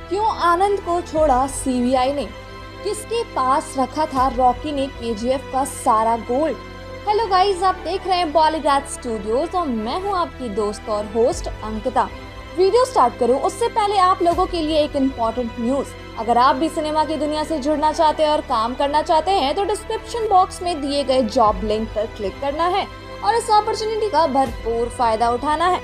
क्यों आनंद को छोड़ा सीबीआई ने? किसके पास रखा था रॉकी ने केजीएफ का सारा गोल्ड? हेलो गाइस, आप देख रहे हैं बॉलीवुड स्टूडियोज और मैं हूं आपकी दोस्त और होस्ट अंकिता। वीडियो स्टार्ट करूं उससे पहले आप लोगों के लिए एक इम्पोर्टेंट न्यूज। अगर आप भी सिनेमा की दुनिया से जुड़ना चाहते हैं और काम करना चाहते हैं तो डिस्क्रिप्शन बॉक्स में दिए गए जॉब लिंक पर क्लिक करना है और इस अपॉर्चुनिटी का भरपूर फायदा उठाना है।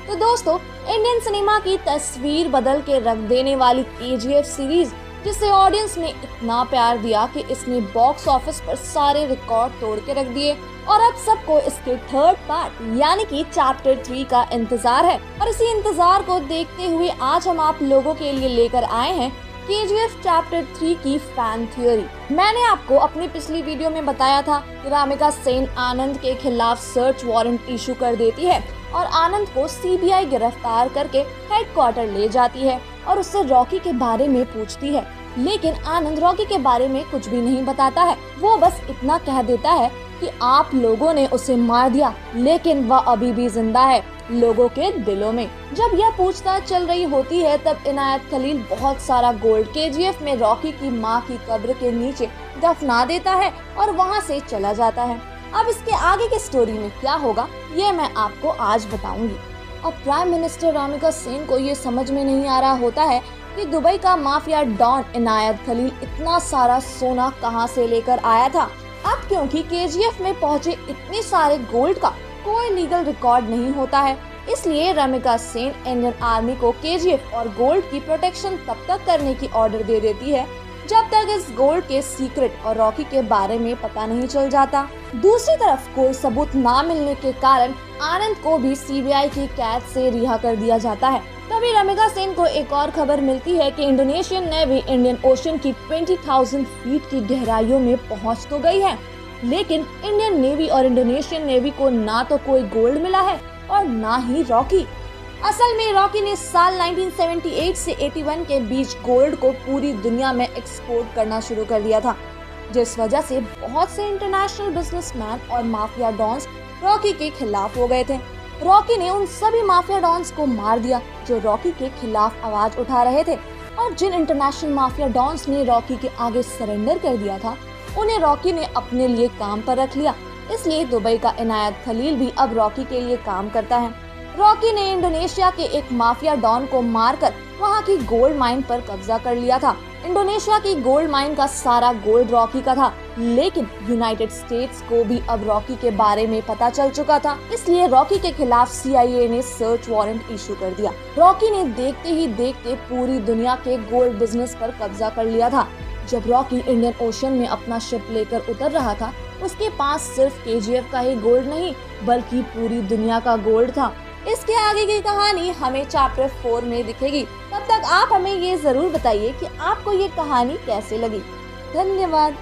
तो दोस्तों, इंडियन सिनेमा की तस्वीर बदल के रख देने वाली केजीएफ सीरीज, जिसे ऑडियंस ने इतना प्यार दिया कि इसने बॉक्स ऑफिस पर सारे रिकॉर्ड तोड़ के रख दिए और अब सबको इसके थर्ड पार्ट यानी कि चैप्टर 3 का इंतजार है। और इसी इंतजार को देखते हुए आज हम आप लोगों के लिए लेकर आए हैं केजीएफ चैप्टर 3 की फैन थ्योरी। मैंने आपको अपनी पिछली वीडियो में बताया था कि रामिका सेन आनंद के खिलाफ सर्च वारंट इशू कर देती है और आनंद को सीबीआई गिरफ्तार करके हेडक्वार्टर ले जाती है और उससे रॉकी के बारे में पूछती है। लेकिन आनंद रॉकी के बारे में कुछ भी नहीं बताता है। वो बस इतना कह देता है कि आप लोगों ने उसे मार दिया, लेकिन वह अभी भी जिंदा है लोगों के दिलों में। जब यह पूछताछ चल रही होती है तब इनायत खलील बहुत सारा गोल्ड केजीएफ में रॉकी की मां की कब्र के नीचे दफना देता है और वहां से चला जाता है। अब इसके आगे की स्टोरी में क्या होगा ये मैं आपको आज बताऊंगी। अब प्राइम मिनिस्टर रामिका सेन को ये समझ में नहीं आ रहा होता है कि दुबई का माफिया डॉन इनायत खलील इतना सारा सोना कहां से लेकर आया था। अब क्योंकि केजीएफ में पहुंचे इतने सारे गोल्ड का कोई लीगल रिकॉर्ड नहीं होता है, इसलिए रामिका सेन इंडियन आर्मी को केजीएफ और गोल्ड की प्रोटेक्शन तब तक करने की ऑर्डर दे देती है जब तक इस गोल्ड के सीक्रेट और रॉकी के बारे में पता नहीं चल जाता। दूसरी तरफ कोई सबूत ना मिलने के कारण आनंद को भी सीबीआई की कैद से रिहा कर दिया जाता है। तभी रामिका सेन को एक और खबर मिलती है कि इंडोनेशियन नेवी इंडियन ओशन की 20,000 फीट की गहराइयों में पहुंच तो गई है, लेकिन इंडियन नेवी और इंडोनेशियन नेवी को ना तो कोई गोल्ड मिला है और ना ही रॉकी। असल में रॉकी ने साल 1978 से 81 के बीच गोल्ड को पूरी दुनिया में एक्सपोर्ट करना शुरू कर दिया था, जिस वजह से बहुत से इंटरनेशनल बिजनेसमैन और माफिया डॉन्स रॉकी के खिलाफ हो गए थे। रॉकी ने उन सभी माफिया डॉन्स को मार दिया जो रॉकी के खिलाफ आवाज उठा रहे थे, और जिन इंटरनेशनल माफिया डॉन्स ने रॉकी के आगे सरेंडर कर दिया था उन्हें रॉकी ने अपने लिए काम पर रख लिया। इसलिए दुबई का इनायत खलील भी अब रॉकी के लिए काम करता है। रॉकी ने इंडोनेशिया के एक माफिया डॉन को मारकर वहां की गोल्ड माइन पर कब्जा कर लिया था। इंडोनेशिया की गोल्ड माइन का सारा गोल्ड रॉकी का था, लेकिन यूनाइटेड स्टेट्स को भी अब रॉकी के बारे में पता चल चुका था, इसलिए रॉकी के खिलाफ सीआईए ने सर्च वारंट इशू कर दिया। रॉकी ने देखते ही देखते पूरी दुनिया के गोल्ड बिजनेस पर कब्जा कर लिया था। जब रॉकी इंडियन ओशन में अपना शिप लेकर उतर रहा था, उसके पास सिर्फ केजीएफ का ही गोल्ड नहीं बल्कि पूरी दुनिया का गोल्ड था। इसके आगे की कहानी हमें चैप्टर 4 में दिखेगी। तब तक आप हमें ये जरूर बताइए कि आपको ये कहानी कैसे लगी। धन्यवाद।